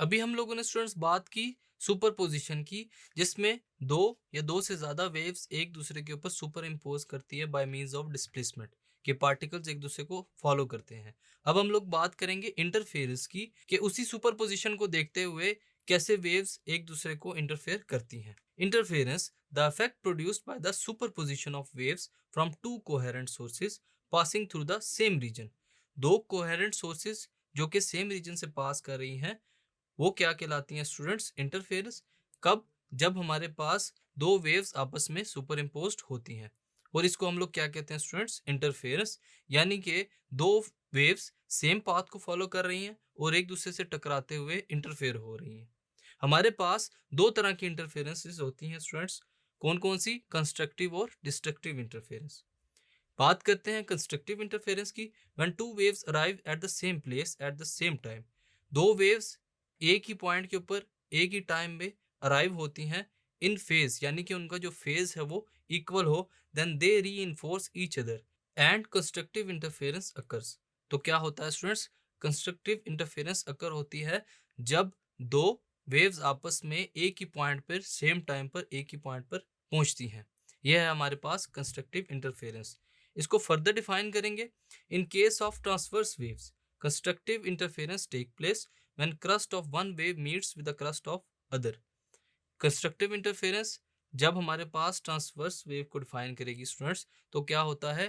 अभी हम लोगों ने स्टूडेंट्स बात की सुपरपोजिशन की, जिसमें दो या दो से ज्यादा वेव्स एक दूसरे के ऊपर सुपर इम्पोज करती है बाय मींस ऑफ डिस्प्लेसमेंट के पार्टिकल्स एक दूसरे को फॉलो करते हैं। अब हम लोग बात करेंगे इंटरफेरेंस की कि उसी सुपरपोजिशन को देखते हुए कैसे वेव्स एक दूसरे को इंटरफेयर करती हैं। Interference the effect produced by the superposition of waves from two coherent sources passing through the same region. दो कोहेरेंट सोर्सेज जो कि सेम रीजन से पास कर रही हैं वो क्या कहलाती हैं स्टूडेंट्स? इंटरफेरेंस। कब? जब हमारे पास दो वेव्स आपस में सुपर इम्पोज्ड होती हैं, और इसको हम लोग क्या कहते हैं स्टूडेंट्स? इंटरफेरेंस। यानी कि दो वेव्स सेम पाथ को फॉलो कर रही हैं और एक दूसरे से टकराते हुए इंटरफेयर हो रही हैं। हमारे पास दो तरह की इंटरफेरेंसेस होती हैं स्टूडेंट्स। कौन कौन सी? कंस्ट्रक्टिव और डिस्ट्रक्टिव इंटरफेरेंस। बात करते हैं कंस्ट्रक्टिव इंटरफेरेंस की। When two waves arrive at the same place at the same time, दो वेव्स एक ही पॉइंट के ऊपर एक ही टाइम में अराइव होती हैं इन फेज, यानी कि उनका जो फेज है वो इक्वल हो, देन दे री enforce each other and constructive interference occurs. तो क्या होता है स्टूडेंट्स? कंस्ट्रक्टिव इंटरफेरेंस अकर होती है जब दो वेव्स आपस में एक ही पॉइंट पर सेम टाइम पर एक ही पॉइंट पर पहुंचती हैं। यह है हमारे पास कंस्ट्रक्टिव इंटरफेरेंस। इसको फर्दर डिफाइन करेंगे। In case of transverse waves, constructive interference take place when crust of one wave meets with the crust of other। Constructive interference जब हमारे पास ट्रांसवर्स वेव को डिफाइन करेगी स्टूडेंट्स, तो क्या होता है?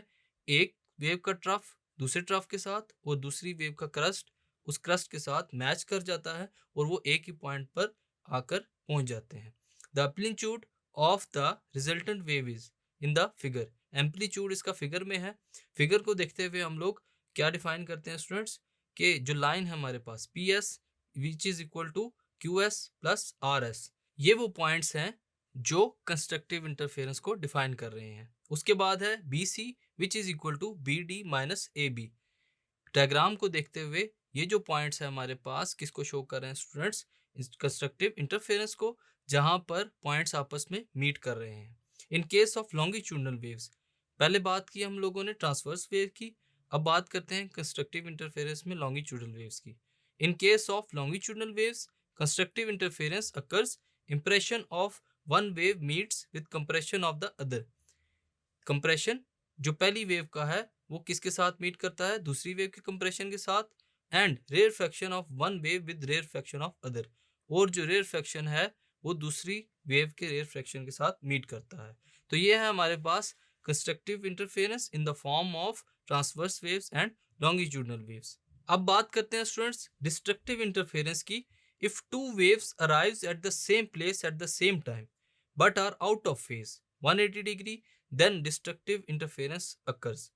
एक वेव का ट्रफ दूसरे ट्रफ के साथ और दूसरी वेव का क्रस्ट उस क्रस्ट के साथ मैच कर जाता है और वो एक ही पॉइंट पर आकर पहुंच जाते हैं। The amplitude of the resultant wave is in the figure. Amplitude इसका फिगर में है। फिगर को देखते हुए हम लोग क्या डिफाइन करते हैं स्टूडेंट्स? कि जो लाइन है हमारे पास P S which is equal to Q S plus R S, ये वो पॉइंट्स हैं जो कंस्ट्रक्टिव इंटरफेरेंस को डिफाइन कर रहे हैं। उसके बाद है B C which is equal to B D minus A B. Diagram को देखते हुए ये जो पॉइंट्स है हमारे पास किसको शो कर रहे हैं स्टूडेंट्स? कंस्ट्रक्टिव इंटरफेरेंस को, जहां पर पॉइंट्स आपस में मीट कर रहे हैं। इन केस ऑफ लॉन्गिट्यूडनल वेव्स, पहले बात की हम लोगों ने ट्रांसवर्स वेव की, अब बात करते हैं कंस्ट्रक्टिव इंटरफेरेंस में लॉन्गिट्यूडनल वेव्स की। इन case of longitudinal waves, constructive interference occurs impression of one wave meets with compression of the other. Compression जो पहली वेव का है वो किसके साथ मीट करता है? दूसरी वेव के कंप्रेशन के साथ। And rarefaction of one wave with rarefaction of other, और जो रेयर फ्रैक्शन है वो दूसरी वेव के रेयर फ्रैक्शन के साथ मीट करता है। तो ये है हमारे पास constructive interference in the form of transverse waves and longitudinal waves. अब बात करते हैं स्टूडेंट्स डिस्ट्रक्टिव इंटरफेरेंस की। If two waves arrives at the same place at the same time but are out of phase 180 degree, then destructive interference occurs.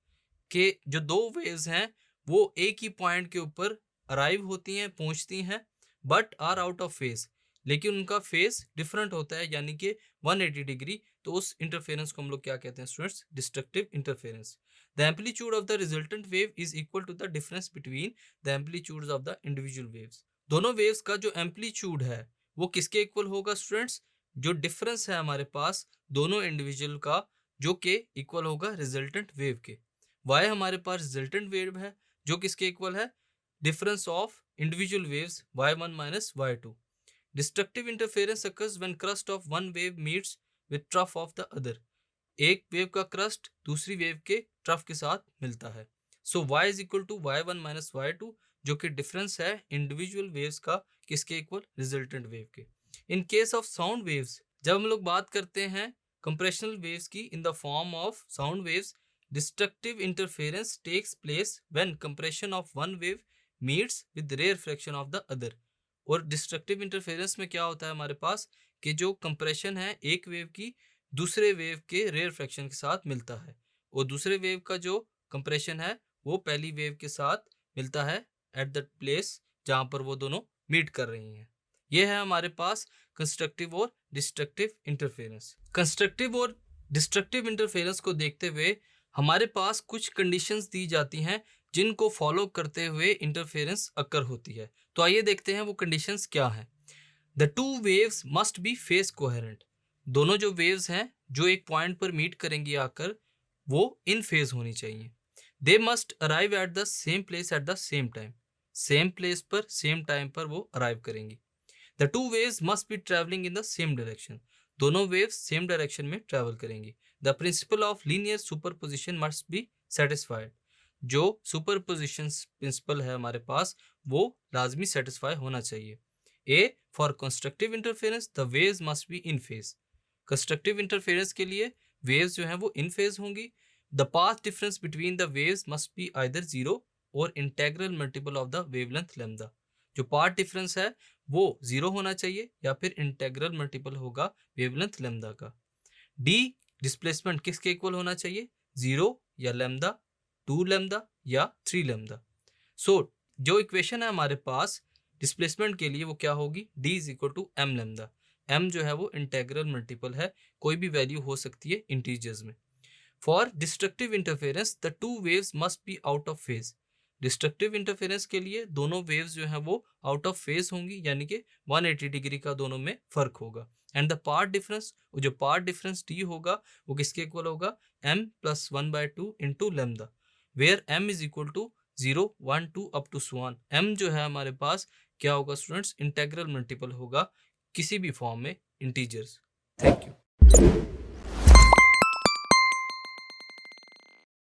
के जो दो waves हैं वो एक ही पॉइंट के ऊपर अराइव होती हैं, पहुंचती हैं, but are out of phase, लेकिन उनका फेज डिफरेंट होता है यानी कि 180 डिग्री। तो उस इंटरफेरेंस को हम लोग क्या कहते हैं students? Destructive interference. The amplitude of the resultant wave is equal to the difference between the amplitudes of the individual waves. दोनों वेव्स का जो एम्पलीट्यूड है वो किसके इक्वल होगा स्टूडेंट्स? जो डिफरेंस है हमारे पास दोनों इंडिविजुअल का, जो कि इक्वल होगा रिजल्टेंट वेव के। वाई हमारे पास रिजल्टेंट वेव है जो किसके इक्वल है? Difference of individual waves y1 minus y2। Destructive interference occurs when crust of one wave meets with trough of the other। एक वेव का क्रस्ट दूसरी वेव के ट्रफ के साथ मिलता है। So y is equal to y1 minus y2, जो कि डिफरेंस है इंडिविजुअल वेव्स का किसके इक्वल? रिजल्टेंट वेव के। In case of sound waves, जब हम लोग बात करते हैं कंप्रेशनल वेव्स की in the form of sound waves, destructive interference takes place when compression of one wave meets with rarefaction of the other. और destructive interference में क्या होता है हमारे पास कि जो कंप्रेशन है एक वेव की दूसरे वेव के रेयर फ्रैक्शन के साथ मिलता है, और दूसरे वेव का जो कंप्रेशन है वो पहली वेव के साथ मिलता है एट द प्लेस जहां पर वो दोनों मीट कर रही हैं। यह है हमारे पास कंस्ट्रक्टिव और डिस्ट्रक्टिव इंटरफेरेंस। कंस्ट्रक्टिव और डिस्ट्रक्टिव इंटरफेरेंस को देखते हुए हमारे पास कुछ कंडीशंस दी जाती हैं जिनको फॉलो करते हुए इंटरफेरेंस अकर होती है। तो आइए देखते हैं वो कंडीशंस क्या हैं। The two waves must B face coherent. दोनों जो वेव्स हैं जो एक पॉइंट पर मीट करेंगी आकर, वो इन फेज होनी चाहिए। They must arrive at the same place at the same time. Same place पर सेम टाइम पर वो अराइव करेंगी। The two waves must B travelling in the same direction, दोनों वेव्स सेम डायरेक्शन में travel करेंगी। The principle of linear superposition must be satisfied, जो superposition principle है हमारे पास वो लाजमी सेटिस्फाई होना चाहिए। A for constructive interference the waves must be in phase, constructive interference के लिए वेव्स जो हैं वो इन फेज होंगी। The path difference between the waves must be either zero और integral multiple of the wavelength lambda, जो path difference है वो जीरो होना चाहिए या फिर इंटेग्रल मल्टीपल होगा वेवलेंथ लैम्डा का। डी डिस्प्लेसमेंट किसके इक्वल होना चाहिए, जीरो या लैम्डा, 2 लैम्डा या 3 लैम्डा। सो जो इक्वेशन है हमारे पास डिस्प्लेसमेंट के लिए वो क्या होगी, d is equal to M lambda. m जो है वो इंटेग्रल मल्टीपल है, कोई भी वैल्यू हो सकती है इंटीजर्स में। For destructive interference the two waves must be out of phase, destructive interference के लिए दोनों वेव्स जो है वो आउट ऑफ फेज होंगी, यानी कि 180 डिग्री का दोनों में फर्क होगा। एंड द पार्ट डिफरेंस, जो पार्ट डिफरेंस d होगा वो किसके इक्वल होगा, m plus 1/2 into lambda, where m is equal to 0 1 2 up to so on. m जो है हमारे पास क्या होगा स्टूडेंट्स, इंटेग्रल मल्टीपल होगा किसी भी फॉर्म में इंटीजर्स। Thank you.